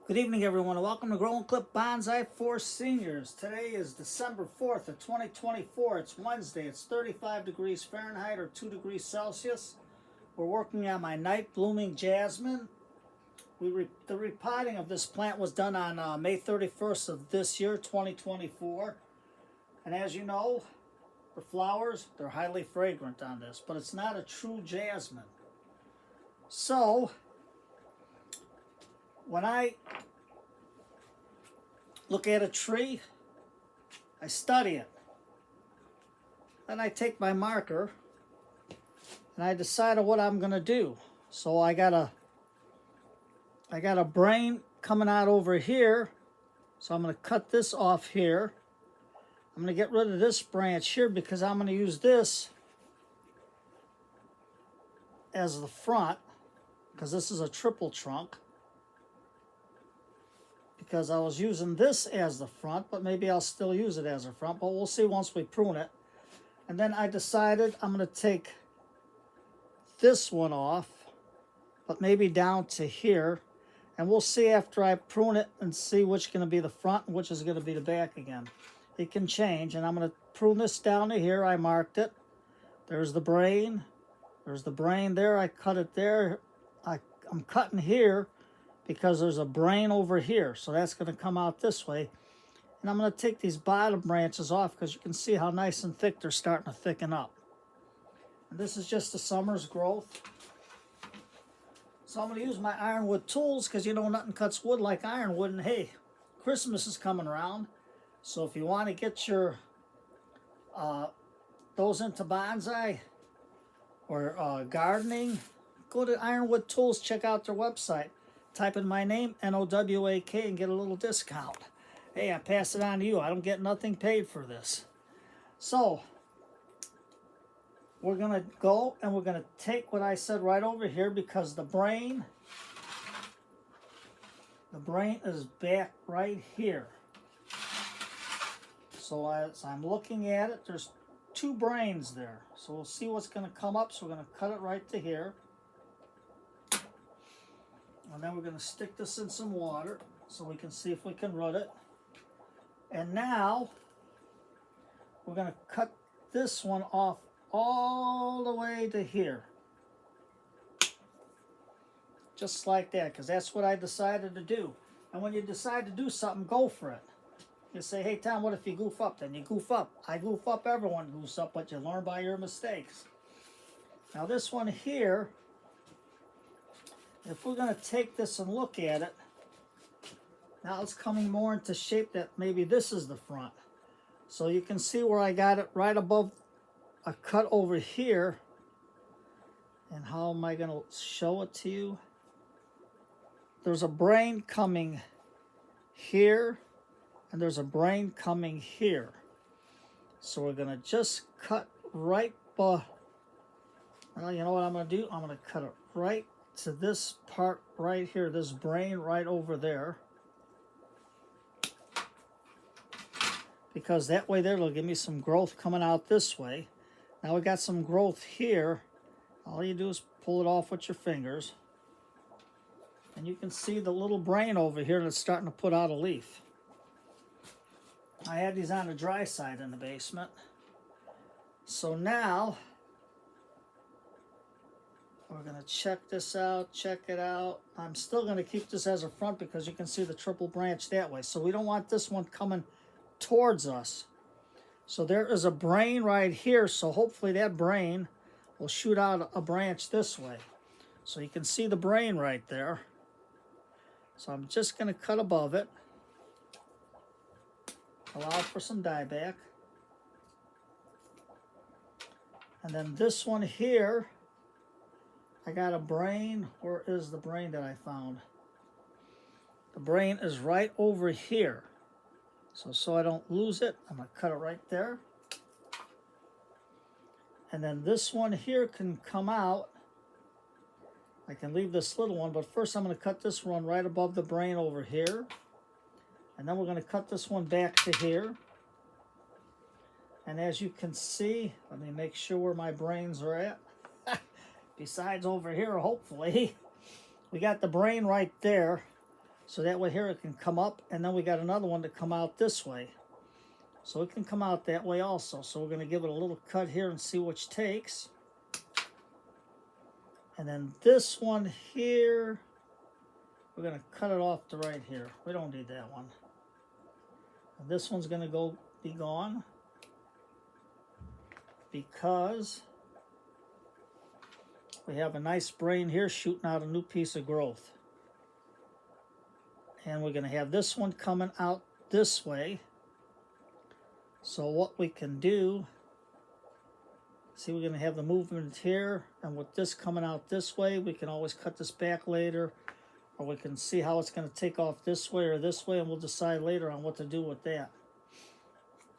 Good evening, everyone, and welcome to Grow and Clip Bonsai for Seniors. Today is December 4th of 2024. It's Wednesday. It's 35 degrees Fahrenheit or 2 degrees Celsius. We're working on my night blooming jasmine. The repotting of this plant was done on May 31st of this year, 2024. And as you know, the flowers, they're highly fragrant on this, but it's not a true jasmine. So, when I look at a tree, I study it. Then I take my marker and I decide on what I'm gonna do. So I got a brain coming out over here. So I'm gonna cut this off here. I'm gonna get rid of this branch here because I'm gonna use this as the front because this is a triple trunk. Because I was using this as the front, but maybe I'll still use it as a front, but we'll see once we prune it. And then I decided I'm going to take this one off, but maybe down to here, and we'll see after I prune it and see which is going to be the front and which is going to be the back again. It can change, and I'm going to prune this down to here. I marked it. There's the brain. There's the brain there. I cut it there. I'm cutting here because there's a brain over here, so that's going to come out this way. And I'm going to take these bottom branches off because you can see how nice and thick they're starting to thicken up. And this is just the summer's growth. So I'm going to use my ironwood tools because you know nothing cuts wood like ironwood. And hey, Christmas is coming around, so if you want to get your those into bonsai or gardening, go to Ironwood Tools, check out their website. Type in my name, N-O-W-A-K, and get a little discount. Hey, I pass it on to you. I don't get nothing paid for this. So, we're going to go and we're going to take what I said right over here because the brain is back right here. So as I'm looking at it, there's two brains there. So we'll see what's going to come up. So we're going to cut it right to here. And then we're going to stick this in some water so we can see if we can root it. And now we're going to cut this one off all the way to here. Just like that, because that's what I decided to do. And when you decide to do something, go for it. You say, hey, Tom, what if you goof up? Then you goof up. I goof up, everyone goofs up, but you learn by your mistakes. Now this one here, if we're going to take this and look at it, now it's coming more into shape that maybe this is the front. So you can see where I got it right above a cut over here. And how am I going to show it to you? There's a brain coming here, and there's a brain coming here. So we're going to just cut right well, you know what I'm going to do? I'm going to cut it right to this part right here, this brain right over there, because that way there it'll give me some growth coming out this way. Now we got some growth here. All you do is pull it off with your fingers and you can see the little brain over here that's starting to put out a leaf. I had these on the dry side in the basement. So now we're going to check this out, check it out. I'm still going to keep this as a front because you can see the triple branch that way. So we don't want this one coming towards us. So there is a brain right here. So hopefully that brain will shoot out a branch this way. So you can see the brain right there. So I'm just going to cut above it. Allow for some dieback. And then this one here, I got a brain. Where is the brain that I found? The brain is right over here. So I don't lose it, I'm going to cut it right there. And then this one here can come out. I can leave this little one, but first I'm going to cut this one right above the brain over here. And then we're going to cut this one back to here. And as you can see, let me make sure where my brains are at. Besides over here, hopefully. We got the brain right there. So that way here it can come up, and then we got another one to come out this way. So it can come out that way also. So we're going to give it a little cut here and see which takes. And then this one here, we're going to cut it off to right here. We don't need that one. And this one's going to be gone because we have a nice brain here shooting out a new piece of growth. And we're going to have this one coming out this way. So what we can do, see, we're going to have the movement here, and with this coming out this way, we can always cut this back later, or we can see how it's going to take off this way or this way, and we'll decide later on what to do with that.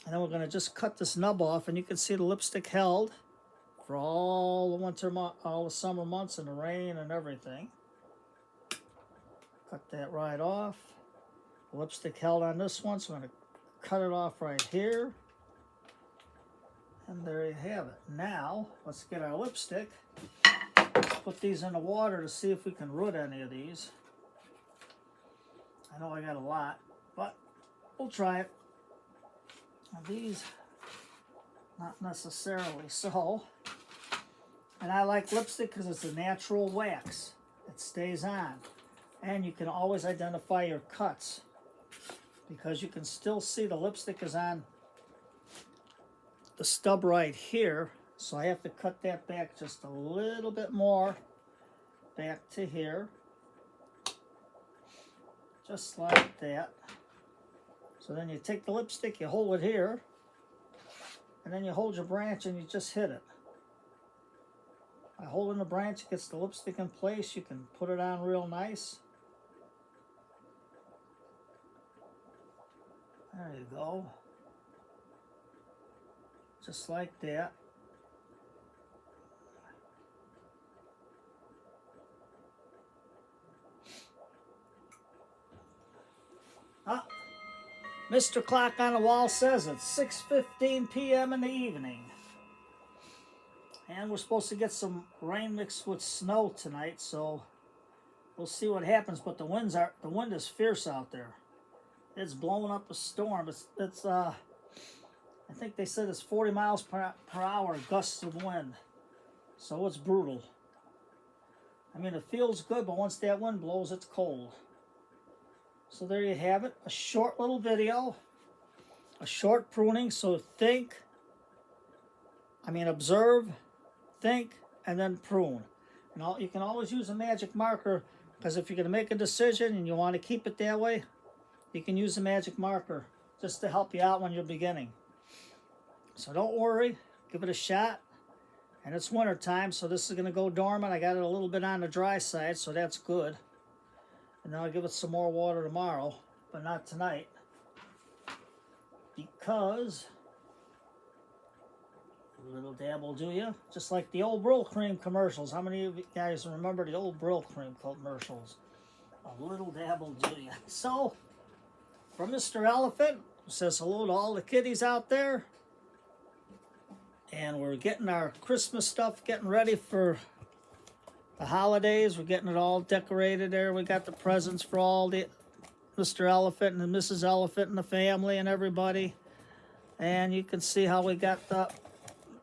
And then we're going to just cut this nub off, and you can see the lipstick held for all the summer months and the rain and everything. Cut that right off. The lipstick held on this one, so I'm going to cut it off right here. And there you have it. Now, let's get our lipstick. Let's put these in the water to see if we can root any of these. I know I got a lot, but we'll try it. Now these, not necessarily so. And I like lipstick because it's a natural wax. It stays on. And you can always identify your cuts, because you can still see the lipstick is on the stub right here. So I have to cut that back just a little bit more, back to here, just like that. So then you take the lipstick, you hold it here, and then you hold your branch and you just hit it. By holding the branch, it gets the lipstick in place. You can put it on real nice. There you go. Just like that. Ah, Mr. Clock on the wall says it's 6:15 p.m. in the evening. And we're supposed to get some rain mixed with snow tonight, so we'll see what happens. But the wind is fierce out there. It's blowing up a storm. It's I think they said it's 40 miles per hour gusts of wind. So it's brutal. I mean, it feels good, but once that wind blows, it's cold. So there you have it. A short little video. A short pruning. So observe, think, and then prune. And you can always use a magic marker, because if you're going to make a decision and you want to keep it that way, you can use a magic marker just to help you out when you're beginning. So don't worry, give it a shot. And it's winter time, so this is going to go dormant. I got it a little bit on the dry side, so that's good. And then I'll give it some more water tomorrow, but not tonight, because a little dab will do you. Just like the old Brill cream commercials. How many of you guys remember the old Brill cream commercials? A little dab will do you. So, from Mr. Elephant, who says hello to all the kiddies out there. And we're getting our Christmas stuff, getting ready for the holidays. We're getting it all decorated there. We got the presents for all the Mr. Elephant and Mrs. Elephant and the family and everybody. And you can see how we got the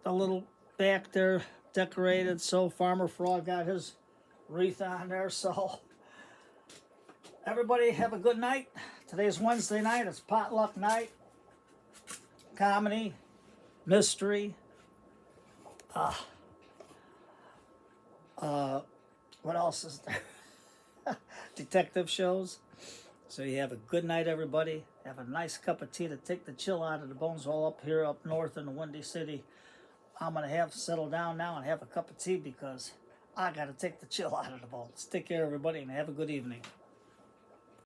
little back there decorated. So Farmer Frog got his wreath on there. So everybody have a good night. Today's Wednesday night. It's potluck night. Comedy, mystery. What else is there? Detective shows. So you have a good night, everybody. Have a nice cup of tea to take the chill out of the bones. All up here, up north in the Windy City. I'm going to have to settle down now and have a cup of tea, because I got to take the chill out of the bones. Take care, everybody, and have a good evening.